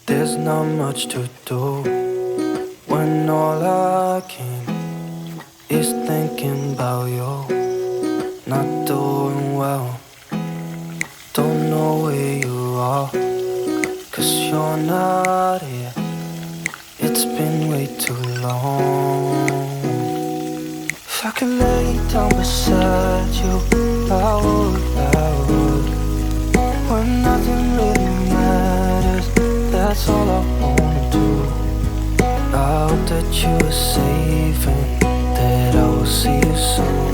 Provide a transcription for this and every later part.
There's not much to do when all I can is thinking about you. Not doing well, don't know where you are, 'cause you're not here. It's been way too long. If I could lay down beside you, I would. When nothing really matters, that's all I wanna do. I hope that you are safe and that I will see you soon.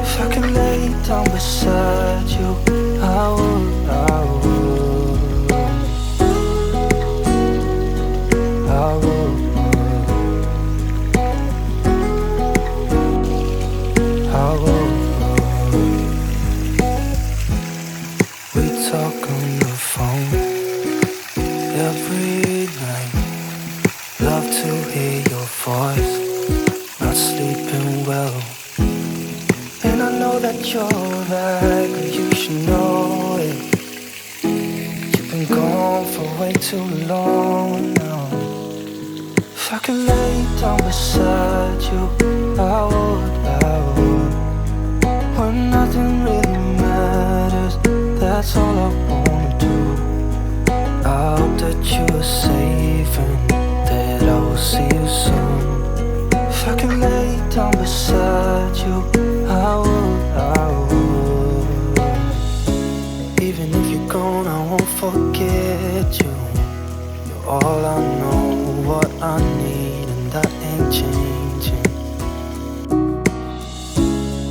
If I could lay down beside you, I would. I would. I would. We talk on the phone every night. Love to hear your voice. Not sleeping well, and I know that you're right, but you should know it. You've been gone for way too long now. If I could lay down beside you, I would. When nothing really matters, that's all I wanna do. I hope that you are safe and that I will see you soon. If I could lay down beside you, I would. Even if you're gone, I won't forget you. You're all I know, what I need, and that ain't changing.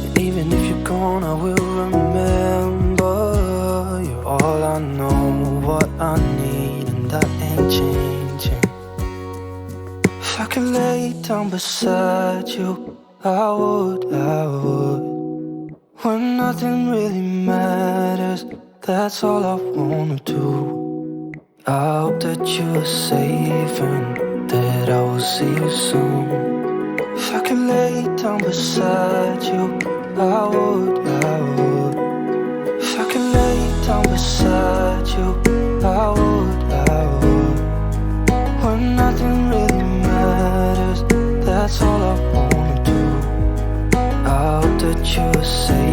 And even if you're gone, I will remember. You're all I know, what I need, and that ain't changing. If I could lay down beside you, I would. When nothing really matters, that's all I wanna do. I hope that you are safe and that I will see you soon. If I could lay down beside you, I would. If I could lay down beside you, I would. When nothing really matters, that's all I wanna do. I hope that you are safe